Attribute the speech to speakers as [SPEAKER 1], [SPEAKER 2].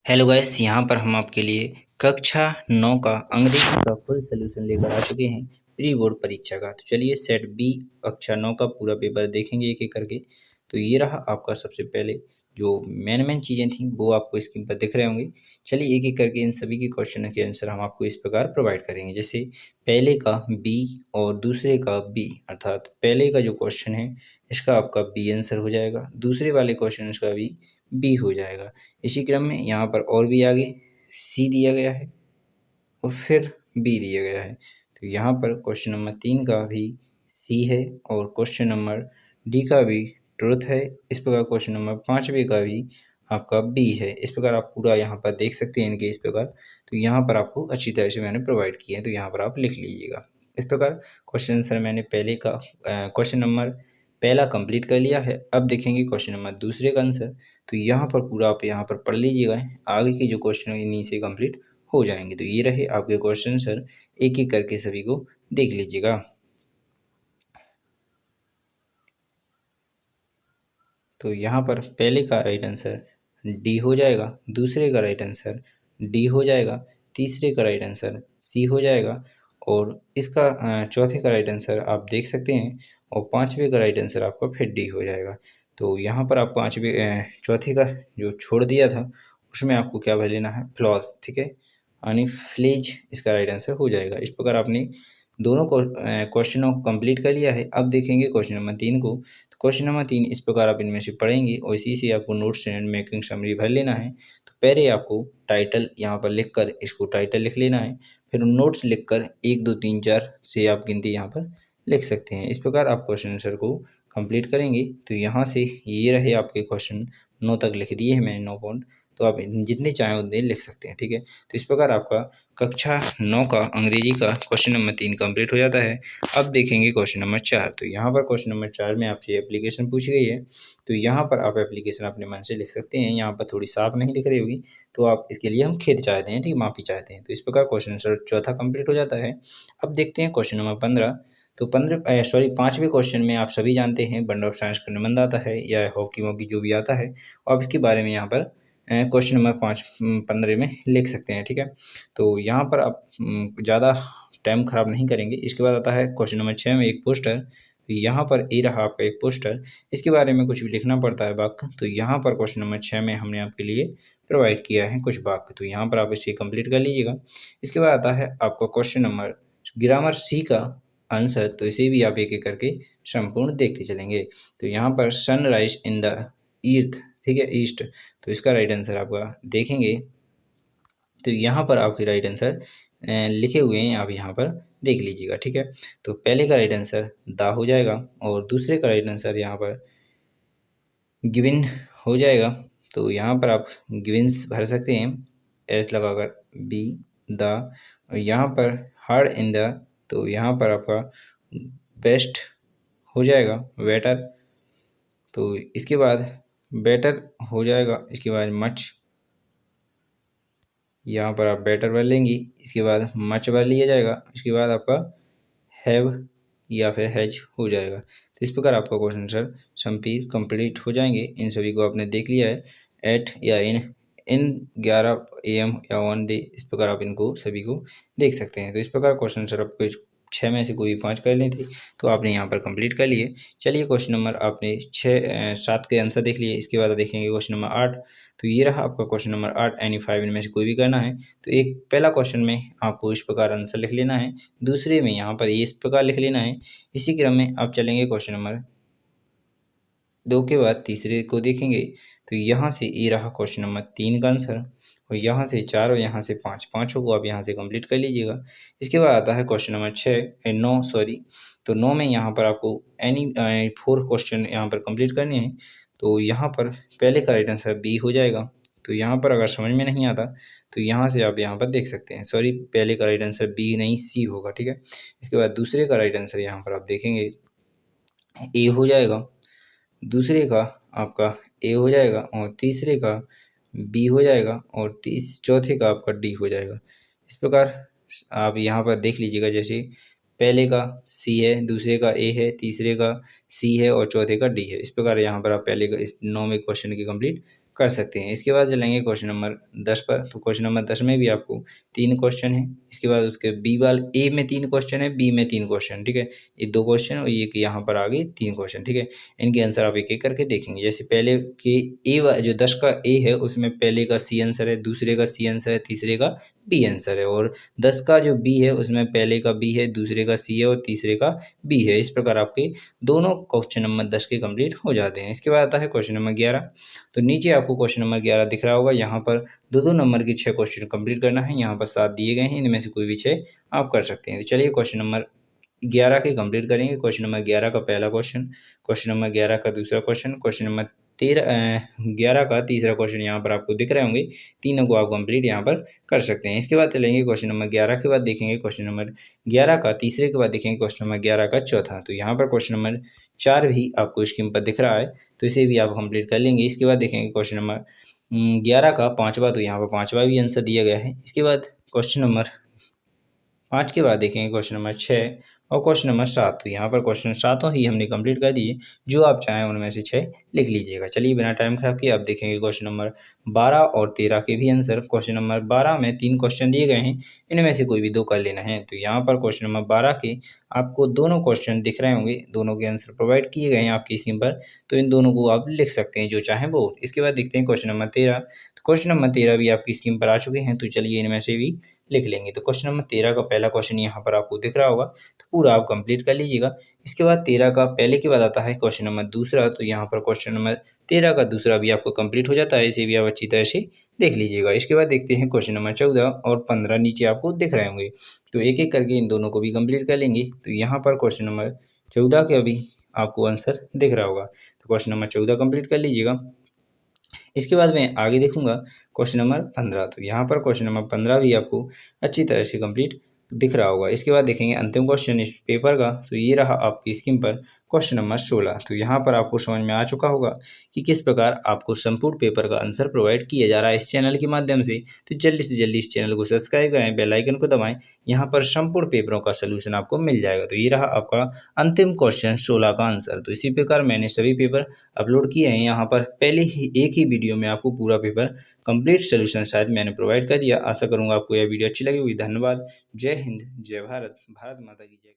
[SPEAKER 1] Hello guys, यहाँ पर हम आपके लिए कक्षा 9 का अंग्रेजी का फुल सोल्यूशन लेकर आ चुके हैं प्री बोर्ड परीक्षा का। तो चलिए सेट बी कक्षा 9 का पूरा पेपर देखेंगे एक एक करके। तो ये रहा आपका सबसे पहले जो मेन चीज़ें थी वो आपको स्क्रीन पर दिख रहे होंगे। चलिए एक एक करके इन सभी के क्वेश्चन के आंसर हम आपको इस प्रकार प्रोवाइड करेंगे। जैसे पहले का बी और दूसरे का बी, अर्थात पहले का जो क्वेश्चन है इसका आपका बी आंसर हो जाएगा, दूसरे वाले क्वेश्चन का भी बी हो जाएगा। इसी क्रम में यहाँ पर और भी आगे सी दिया गया है और फिर बी दिया गया है। तो यहाँ पर क्वेश्चन नंबर 3 का भी सी है और क्वेश्चन नंबर डी का भी ट्रुथ है। इस प्रकार क्वेश्चन नंबर 5वें का भी आपका बी है। इस प्रकार आप पूरा यहाँ पर देख सकते हैं इनके इस प्रकार। तो यहाँ पर आपको अच्छी तरह से मैंने प्रोवाइड किए हैं, तो यहाँ पर आप लिख लीजिएगा। इस प्रकार क्वेश्चन आंसर मैंने पहले का क्वेश्चन नंबर पहला कंप्लीट कर लिया है। अब देखेंगे क्वेश्चन नंबर दूसरे का आंसर। तो यहाँ पर पूरा आप यहाँ पर पढ़ लीजिएगा, आगे के जो क्वेश्चन है इन्हीं से कंप्लीट हो जाएंगे। तो ये रहे आपके क्वेश्चन सर, एक एक करके सभी को देख लीजिएगा। तो यहाँ पर पहले का राइट आंसर डी हो जाएगा, दूसरे का राइट आंसर डी हो जाएगा, तीसरे का राइट आंसर सी हो जाएगा और इसका चौथे का राइट आंसर आप देख सकते हैं और पांचवे का राइट आंसर आपका फिर डी हो जाएगा। तो यहाँ पर आप चौथे का जो छोड़ दिया था उसमें आपको क्या भर लेना है, फ्लॉस, ठीक है, यानी फ्लेज इसका राइट आंसर हो जाएगा। इस प्रकार आपने दोनों क्वेश्चनों को कंप्लीट कर लिया है। अब देखेंगे क्वेश्चन नंबर 3 को। तो क्वेश्चन नंबर 3 इस प्रकार आप इनमें से पढ़ेंगे और इसी से आपको नोट्स एंड मेकिंग समरी भर लेना है। तो पहले आपको टाइटल यहाँ पर लिखकर इसको टाइटल लिख लेना है, फिर नोट्स लिखकर 1 2 3 4 से आप गिनती यहाँ पर लिख सकते हैं। इस प्रकार आप क्वेश्चन आंसर को कंप्लीट करेंगे। तो यहाँ से ये रहे आपके क्वेश्चन 9 तक लिख दिए हैं मैंने 9 पॉइंट। तो आप जितने चाहें उतने लिख सकते हैं, ठीक है। तो इस प्रकार आपका कक्षा 9 का अंग्रेजी का क्वेश्चन नंबर 3 कंप्लीट हो जाता है। अब देखेंगे क्वेश्चन नंबर 4। तो यहाँ पर क्वेश्चन नंबर 4 में आपसे एप्लीकेशन पूछी गई है। तो यहाँ पर आप एप्लीकेशन अपने मन से लिख सकते हैं। यहाँ पर थोड़ी साफ नहीं दिख रही होगी तो आप इसके लिए हम खेद चाहते हैं, ठीक है, माफ़ी चाहते हैं। तो इस प्रकार क्वेश्चन आंसर चौथा कंप्लीट हो जाता है। अब देखते हैं क्वेश्चन नंबर 15। तो 5वें क्वेश्चन में आप सभी जानते हैं बंडल ऑफ साइंस का निबंध आता है या हॉकी वॉकी जो भी आता है, और इसके बारे में यहाँ पर क्वेश्चन नंबर 15 में लिख सकते हैं, ठीक है। तो यहाँ पर आप ज़्यादा टाइम ख़राब नहीं करेंगे। इसके बाद आता है क्वेश्चन नंबर 6 में एक पोस्टर। तो यहाँ पर ये रहा आपका एक पोस्टर, इसके बारे में कुछ भी लिखना पड़ता है वाक्य। तो यहाँ पर क्वेश्चन नंबर 6 में हमने आपके लिए प्रोवाइड किया है कुछ वाक्य, तो यहाँ पर आप इसे कंप्लीट कर लीजिएगा। इसके बाद आता है आपका क्वेश्चन नंबर ग्रामर सी का आंसर। तो इसे भी आप एक एक करके संपूर्ण देखते चलेंगे। तो यहाँ पर सनराइज इन द ईर्थ, ठीक है, ईस्ट। तो इसका राइट आंसर आपका देखेंगे। तो यहाँ पर आपके राइट आंसर लिखे हुए हैं, आप यहाँ पर देख लीजिएगा, ठीक है। तो पहले का राइट आंसर दा हो जाएगा और दूसरे का राइट आंसर यहाँ पर गिविन हो जाएगा। तो यहाँ पर आप गिविन्स भर सकते हैं एस लगाकर, बी द, और यहाँ पर हार्ड इन द, तो यहाँ पर आपका बेस्ट हो जाएगा, बेटर। तो इसके बाद बेटर हो जाएगा, इसके बाद मच, यहाँ पर आप बेटर भर लेंगी, इसके बाद मच भर लिया जाएगा, इसके बाद आपका हैव या फिर हैज हो जाएगा। तो इस प्रकार आपका क्वेश्चन आंसर संपूर्ण कंप्लीट हो जाएंगे। इन सभी को आपने देख लिया है। एट या इन 11 AM या 1 डे, इस प्रकार आप इनको सभी को देख सकते हैं। तो इस प्रकार क्वेश्चन आंसर आपको 6 में से कोई भी 5 कर लें थे तो आपने यहाँ पर कंप्लीट कर लिए। चलिए क्वेश्चन नंबर आपने 7 के आंसर देख लिए। इसके बाद देखेंगे क्वेश्चन नंबर 8। तो ये रहा आपका क्वेश्चन नंबर 8। एनी 5 इनमें से कोई भी करना है तो एक पहला क्वेश्चन में आपको इस प्रकार आंसर लिख लेना है, दूसरे में यहाँ पर इस प्रकार लिख लेना है। इसी क्रम में आप चलेंगे क्वेश्चन नंबर 2 के बाद तीसरे को देखेंगे। तो यहाँ से ये रहा क्वेश्चन नंबर 3 का आंसर, और यहाँ से 4 और यहाँ से 5, पाँचों को आप यहाँ से कंप्लीट कर लीजिएगा। इसके बाद आता है क्वेश्चन नंबर 9 सॉरी। तो 9 में यहाँ पर आपको एनी 4 क्वेश्चन यहाँ पर कंप्लीट करने हैं। तो यहाँ पर पहले का राइट आंसर बी हो जाएगा। तो यहाँ पर अगर समझ में नहीं आता तो यहाँ से आप यहाँ पर देख सकते हैं, सॉरी पहले का राइट आंसर बी नहीं सी होगा, ठीक है। इसके बाद दूसरे का राइट आंसर यहाँ पर आप देखेंगे ए हो जाएगा, दूसरे का आपका ए हो जाएगा और तीसरे का बी हो जाएगा और चौथे का आपका डी हो जाएगा। इस प्रकार आप यहाँ पर देख लीजिएगा, जैसे पहले का सी है, दूसरे का ए है, तीसरे का सी है और चौथे का डी है। इस प्रकार यहाँ पर आप पहले का इस 9वें क्वेश्चन की कंप्लीट कर सकते हैं। इसके बाद चलेंगे क्वेश्चन नंबर 10 पर। तो क्वेश्चन नंबर 10 में भी आपको 3 क्वेश्चन हैं। इसके बाद उसके बी वाले ए में 3 क्वेश्चन है, बी में 3 क्वेश्चन, ठीक है। ये 2 क्वेश्चन और ये यहाँ पर आ गए 3 क्वेश्चन, ठीक है। इनके आंसर आप एक-एक करके देखेंगे। जैसे पहले के जो 10 का ए है उसमें पहले का सी आंसर है, दूसरे का सी आंसर है, तीसरे का बी आंसर है। और 10 का जो बी है उसमें पहले का बी है, दूसरे का सी है और तीसरे का बी है। इस प्रकार आपके दोनों क्वेश्चन नंबर 10 के कंप्लीट हो जाते हैं। इसके बाद आता है क्वेश्चन नंबर 11। तो नीचे आपको क्वेश्चन नंबर 11 दिख रहा होगा। यहाँ पर 2-2 नंबर के 6 क्वेश्चन कंप्लीट करना है। यहाँ पर 7 दिए गए हैं, इनमें से कोई भी 6 आप कर सकते हैं। तो चलिए क्वेश्चन नंबर 11 के कंप्लीट करेंगे। क्वेश्चन नंबर 11 का पहला क्वेश्चन, क्वेश्चन नंबर 11 का दूसरा क्वेश्चन, क्वेश्चन नंबर 11 का तीसरा क्वेश्चन यहाँ पर आपको दिख रहे होंगे। तीनों को आप कंप्लीट यहाँ पर कर सकते हैं। इसके बाद चलेंगे क्वेश्चन नंबर 11 के बाद देखेंगे क्वेश्चन नंबर 11 का तीसरे के बाद देखेंगे क्वेश्चन नंबर 11 का चौथा। तो यहाँ पर क्वेश्चन नंबर 4 भी आपको स्क्रीन पर दिख रहा है, तो इसे भी आप कंप्लीट कर लेंगे। इसके बाद देखेंगे क्वेश्चन नंबर 11 का पाँचवा। तो यहाँ पर पाँचवा भी आंसर दिया गया है। इसके बाद क्वेश्चन नंबर 5 के बाद देखेंगे क्वेश्चन नंबर 6 और क्वेश्चन नंबर 7। तो यहाँ पर क्वेश्चन 7 ही हमने कंप्लीट कर दिए। जो आप चाहें उनमें से 6 लिख लीजिएगा। चलिए बिना टाइम खराब किए आप देखेंगे क्वेश्चन नंबर 12 और 13 के भी आंसर। क्वेश्चन नंबर 12 में 3 क्वेश्चन दिए गए हैं, इनमें से कोई भी 2 कर लेना है। तो यहाँ पर क्वेश्चन नंबर 12 के आपको दोनों क्वेश्चन दिख रहे होंगे, दोनों के आंसर प्रोवाइड किए गए हैं आपकी स्क्रीन पर। तो इन दोनों को आप लिख सकते हैं, जो चाहें वो। इसके बाद देखते हैं क्वेश्चन नंबर 13। तो क्वेश्चन नंबर 13 भी आपकी स्क्रीन पर आ चुके हैं, तो चलिए इनमें से भी लिख लेंगे। तो क्वेश्चन नंबर 13 का पहला क्वेश्चन यहाँ पर आपको दिख रहा होगा, तो पूरा आप कंप्लीट कर लीजिएगा। इसके बाद 13 का पहले के बाद आता है क्वेश्चन नंबर दूसरा। तो यहाँ पर क्वेश्चन नंबर 13 का दूसरा भी आपको कंप्लीट हो जाता है, इसे भी आप अच्छी तरह से देख लीजिएगा। इसके बाद देखते हैं क्वेश्चन नंबर 14 और 15 नीचे आपको दिख रहे होंगे, तो एक एक करके इन दोनों को भी कंप्लीट कर लेंगे। तो यहाँ पर क्वेश्चन नंबर 14 के अभी आपको आंसर दिख रहा होगा, तो क्वेश्चन नंबर 14 कंप्लीट कर लीजिएगा। इसके बाद मैं आगे देखूंगा क्वेश्चन नंबर 15। तो यहाँ पर क्वेश्चन नंबर 15 भी आपको अच्छी तरह से कंप्लीट दिख रहा होगा। इसके बाद देखेंगे अंतिम क्वेश्चन इस पेपर का। तो ये रहा आपकी स्क्रीन पर क्वेश्चन नंबर 16। तो यहाँ पर आपको समझ में आ चुका होगा कि किस प्रकार आपको संपूर्ण पेपर का आंसर प्रोवाइड किया जा रहा है इस चैनल के माध्यम से। तो जल्दी से जल्दी इस चैनल को सब्सक्राइब करें, बेल आइकन को दबाएं। यहाँ पर संपूर्ण पेपरों का सोल्यूशन आपको मिल जाएगा। तो ये रहा आपका अंतिम क्वेश्चन 16 का आंसर। तो इसी प्रकार मैंने सभी पेपर अपलोड किए हैं। यहाँ पर पहले ही एक ही वीडियो में आपको पूरा पेपर कंप्लीट सोल्यूशन शायद मैंने प्रोवाइड कर दिया। आशा करूँगा आपको यह वीडियो अच्छी लगी होगी। धन्यवाद। जय हिंद, जय भारत, भारत माता की जय।